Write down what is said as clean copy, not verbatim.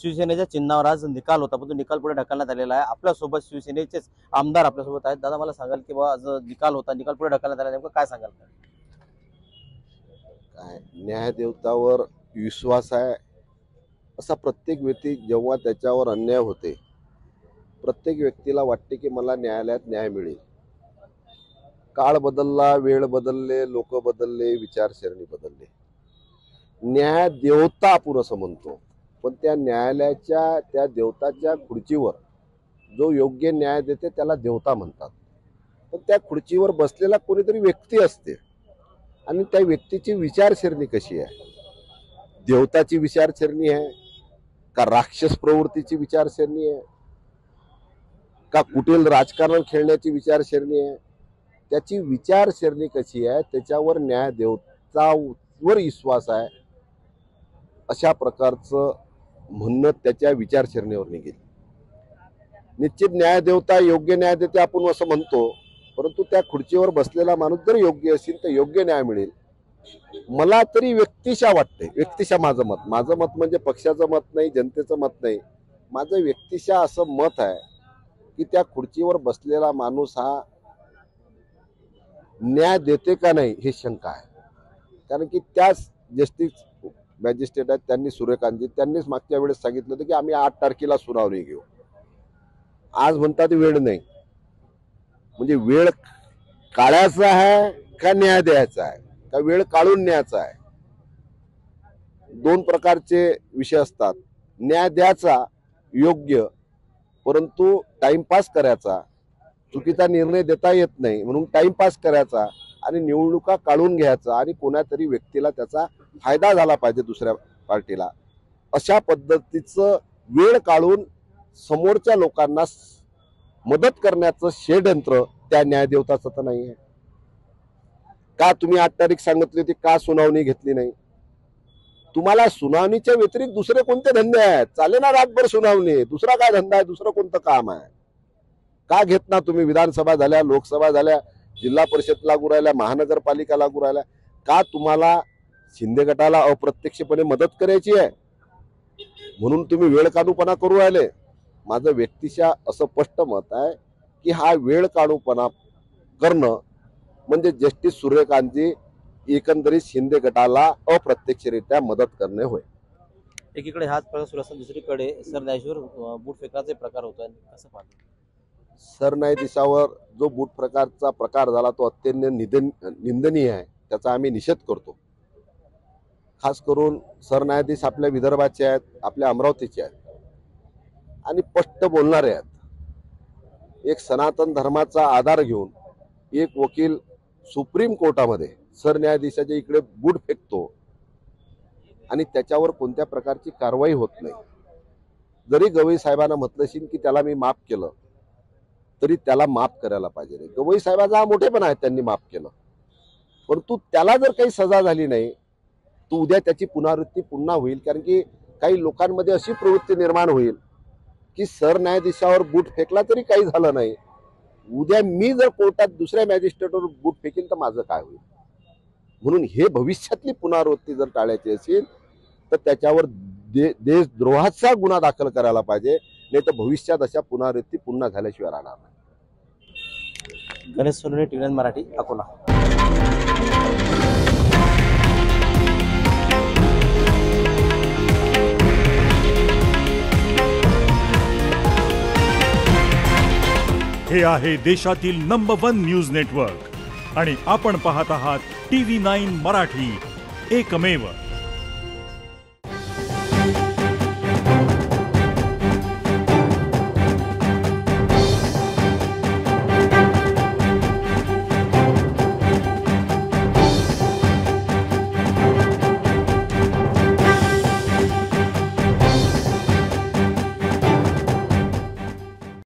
शिवसेनेच्या चिन्हावर आज निकाल होता, पण तो निकाल पुढे ढकलण्यात आलेला आहे। आपल्यासोबत शिवसेनेचेच आमदार आपल्यासोबत आहेत। दादा, मला सांगाल की आज निकाल होता, निकाल पुढे ढकलण्यात आला, नेमकं काय सांगाल? काय न्यायदेवतावर विश्वास आहे असा प्रत्येक व्यक्ती जेव्हा त्याच्यावर अन्याय होते, प्रत्येक व्यक्तीला वाटते की मला न्यायालयात न्याय मिळेल। काळ बदलला, वेळ बदलले, लोक बदलले, विचारसरणी बदलले। न्याय देवता आपण असं म्हणतो, पण त्या न्यायालयाच्या त्या देवताच्या खुर्चीवर जो योग्य न्याय देते त्याला देवता म्हणतात। पण त्या खुर्चीवर बसलेला कोणीतरी व्यक्ती असते आणि त्या व्यक्तीची विचारसरणी कशी आहे? देवताची विचारसरणी आहे का राक्षस प्रवृत्तीची विचारसरणी आहे का कुटील राजकारण खेळण्याची विचारसरणी आहे? त्याची विचारसरणी कशी आहे त्याच्यावर न्याय देवतावर विश्वास आहे अशा प्रकारचं म्हणणं त्याच्या विचारसरणीवर निघेल। निश्चित न्याय देवता योग्य न्याय देते आपण असं म्हणतो, परंतु त्या खुर्चीवर बसलेला माणूस जर योग्य असेल तर योग्य न्याय मिळेल। मला तरी व्यक्तिशा वाटते, व्यक्तिशा माझं मत म्हणजे पक्षाचं मत नाही, जनतेचं मत नाही, माझं व्यक्तिशा असं मत आहे की त्या खुर्चीवर बसलेला माणूस हा न्याय देते का नाही हे शंका आहे। कारण की त्याच जस्टिस मॅजिस्ट्रेट आहेत त्यांनी सूर्यकांतजी त्यांनीच मागच्या वेळेस सांगितलं होतं की आम्ही 8 तारखेला सुनावणी घेऊ। आज म्हणतात वेळ नाही, म्हणजे वेळ काढायचा आहे का न्याय द्यायचा आहे का वेळ काढून न्यायचा आहे? दोन प्रकारचे विषय असतात। न्याय द्यायचा योग्य, परंतु टाइमपास करायचा, चुकीचा निर्णय देता येत नाही म्हणून टाइमपास करायचा आणि निवडणुका काढून घ्यायचा आणि कोणातरी व्यक्तीला त्याचा फायदा झाला पाहिजे दुसऱ्या पार्टीला, अशा पद्धतीचं वेळ काढून समोरच्या लोकांना मदत करण्याचं षडयंत्र त्या न्यायदेवताचं तर नाही आहे का? तुम्ही 8 तारीख सांगितली होती, का सुनावणी घेतली नाही? तुम्हाला सुनावणीच्या व्यतिरिक्त दुसरे कोणते धंदे आहेत? चाले ना रातभर सुनावणी, दुसरा काय धंदा आहे, दुसरं कोणतं काम आहे? का घेत ना तुम्ही? विधानसभा झाल्या, लोकसभा झाल्या, जिल्हा परिषद लागू राहिल्या, महानगरपालिका लागू राहिल्या, का तुम्हाला शिंदे गटाला अप्रत्यक्षपणे मदत करायची आहे म्हणून तुम्ही वेळ काढूपणा करू राहिले? माझं व्यक्तिशा असं स्पष्ट मत आहे की हा वेळ काढूपणा करणं म्हणजे जस्टिस सूर्यकांतजी एकंदरीत शिंदे गटाला अप्रत्यक्षरित्या मदत करणे होय। एकीकडे हाच प्रकार सुरू असताना दुसरीकडे सरन्यायाधीशावर बूट फेकाचे प्रकार होत आहे, कसं पाहतो? सरन्यायाधीशावर जो बूट प्रकारचा प्रकार झाला तो अत्यंत निंदनीय आहे, त्याचा आम्ही निषेध करतो। खास करून सरन्यायाधीश आपल्या विदर्भाचे आहेत, आपल्या अमरावतीचे आहेत आणि स्पष्ट बोलणारे आहेत। एक सनातन धर्माचा आधार घेऊन एक वकील सुप्रीम कोर्टामध्ये सरन्यायाधीशाच्या इकडे बूट फेकतो आणि त्याच्यावर कोणत्या प्रकारची कारवाई होत नाही। जरी गवई साहेबांना म्हटलं असेल की त्याला मी माफ केलं, तरी त्याला माफ करायला पाहिजे। गवई साहेबांचा हा मोठेपणा आहे, त्यांनी माफ केलं, परंतु त्याला जर काही सजा झाली नाही तर उद्या त्याची पुनरावृत्ती पुन्हा होईल। कारण की काही लोकांमध्ये अशी प्रवृत्ती निर्माण होईल की सरन्यायाधीशावर बूट फेकला तरी काही झालं नाही, उद्या मी जर कोर्टात दुसऱ्या मॅजिस्ट्रेटवर बूट फेकेल तर माझं काय होईल? म्हणून हे भविष्यातली पुनरावृत्ती जर टाळायची असेल तर त्याच्यावर देशद्रोहाचा गुन्हा दाखल करायला पाहिजे, नाही तर भविष्यात अशा पुनरावृत्ती पुन्हा झाल्याशिवाय राहणार नाही। गणेश सोनवणे, टीव्ही मराठी, अकोला। हे आहे देशातील नंबर 1 न्यूज नेटवर्क आणि आपण पाहत आहात TV9 मराठी, एकमेव।